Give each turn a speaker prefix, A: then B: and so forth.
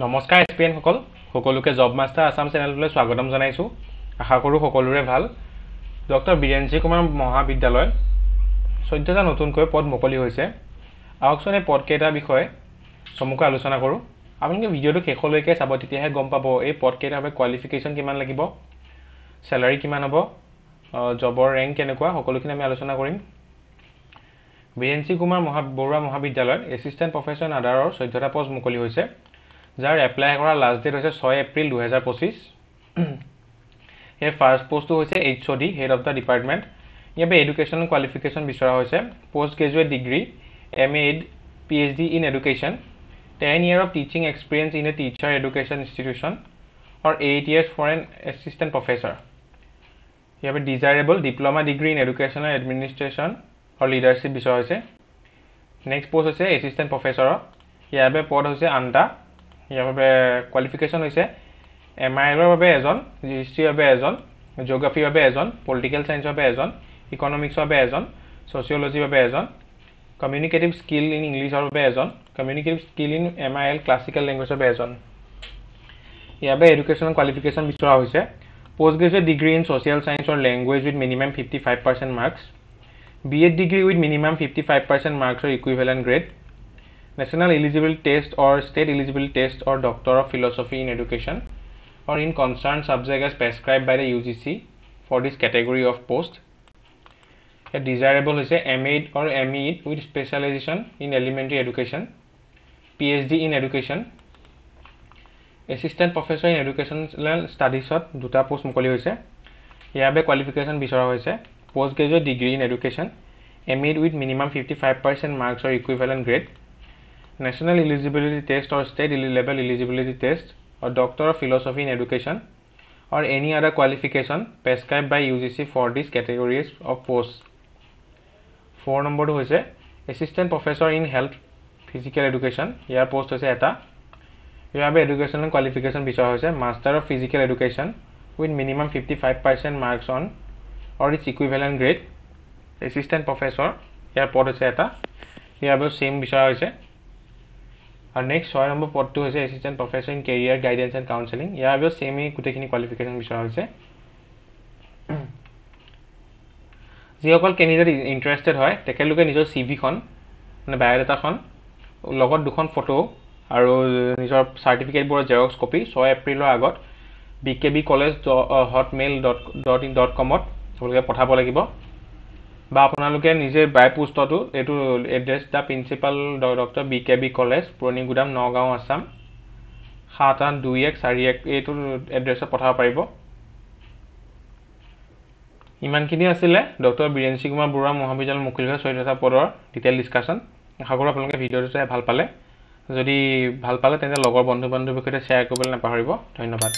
A: নমস্কাৰ এছপিএন সকলোকে job master Assam চেনেললৈ স্বাগতম জনাইছো। আশা কৰো সকলোৰে ভাল। ডক্টৰ বীৰেন্দ্ৰ কুমাৰ মহাবিদ্যালয় 14টা নতুনকৈ পদ মুকলি হৈছে। আহকচোন এই পদকেইটাৰ বিষয়ে চমুকৈ আলোচনা কৰোঁ। আপোনালোকে ভিডিঅ'টো শেষলৈকে চাব, তেতিয়াহে গম পাব এই পদকেইটাৰ বাবে কোৱালিফিকেশ্যন কিমান লাগিব, চেলাৰী কিমান হ'ব, জবৰ ৰেংক কেনেকুৱা, সকলোখিনি আমি আলোচনা কৰিম। বীৰেন্দ্ৰ কুমাৰ বৰুৱা মহাবিদ্যালয়ত এছিষ্টেণ্ট প্ৰফেছৰ আণ্ডাৰৰ 14টা পদ মুকলি হৈছে, যাৰ এপ্লাই কৰা লাষ্ট ডেট হৈছে 6 এপ্ৰিল 2025। ইয়াৰ ফাৰ্ষ্ট পোষ্টটো হৈছে HOD, head of the department. ইয়াৰ পৰা এডুকেশ্যন কোৱালিফিকেশ্যন বিচৰা হৈছে post graduate degree, MA, PhD in education, 10 years of teaching experience in a teacher education institution, or 8 years for an assistant professor. ইয়াৰ পৰা desirable diploma degree in educational administration আৰু leadership বিচৰা হৈছে। Next post হৈছে assistant প্ৰফেচৰৰ। ইয়াৰ বাবে পদ হৈছে 8টা। ইয়াৰ বাবে কোৱালিফিকেশ্যন হৈছে MILৰ বাবে এজন, হিষ্ট্ৰীৰ বাবে এজন, জিঅ'গ্ৰাফীৰ বাবে এজন, পলিটিকেল ছায়েন্সৰ বাবে এজন, ইকনমিক্সৰ বাবে এজন, ছ'চিয়লজিৰ বাবে এজন, কমিউনিকেটিভ স্কিল ইন ইংলিছৰ বাবে এজন, communicative skill in MIL classical লেংগুৱেজৰ বাবে এজন। ইয়াৰ বাবে এডুকেশ্যনেল কোৱালিফিকেশ্যন বিচৰা হৈছে post graduate degree in social science or language with minimum 55% marks, BEd degree with minimum 55% marks or equivalent grade, national eligibility test or state eligibility test or doctor of philosophy in education or in concerned subject as prescribed by the UGC for this category of post. A desirable is a MA or ME with specialization in elementary education, PhD in education, assistant professor in educational studies at দুটা post মুকলি হৈছে। ইয়াৰ বাবে qualification বিচৰা হৈছে post graduate degree in education, MA with minimum 55% marks or equivalent grade, national eligibility test or state level eligibility test or doctor of philosophy in education or any other qualification prescribed by UGC for these categories of posts. 4 নম্বৰটো হৈছে assistant professor in health physical education। Year post হৈছে এটা। ইয়াৰ বাবে educational qualification বিচৰা হৈছে master of physical education with minimum 55% marks on or its equivalent grade, assistant professor। ইয়াৰ পদ হৈছে এটা। ইয়াৰ বাবে চেম বিচৰা হৈছে। আৰু নেক্সট 6 নম্বৰ পদটো হৈছে assistant professor in career guidance and counselling. ইয়াৰ বাবেও চেমেই গোটেইখিনি কোৱালিফিকেশ্যন বিচৰা হৈছে। যিসকল কেণ্ডিডেট ইণ্টাৰেষ্টেড হয় তেখেতলোকে নিজৰ CVখন মানে বায়'ডাটাখন লগত 2খন ফটো আৰু নিজৰ চাৰ্টিফিকেটবোৰৰ জেৰক্স কপি 6 এপ্ৰিলৰ আগত bkbcollege@hotmail.com আপোনালোকে পঠাব লাগিব, বা আপোনালোকে নিজে বাই পোষ্টতো এইটো address the principal doctor BKB college, পুৰণি গুদাম, নগাঁও, আছাম 782141 এইটো এড্ৰেছত পঠাব পাৰিব। ইমানখিনি আছিলে ডক্টৰ বীৰেন্দ্ৰ কুমাৰ বৰুৱা মহাবিদ্যালয় মুকলি হোৱা 14টা পদৰ ডিটেইল ডিছকাশ্যন। আশা কৰোঁ আপোনালোকে ভিডিঅ'টো চাই ভাল পালে। যদি ভাল পালে তেন্তে লগৰ বন্ধু বান্ধৱীৰ সৈতে শ্বেয়াৰ কৰিবলৈ নাপাহৰিব। ধন্যবাদ।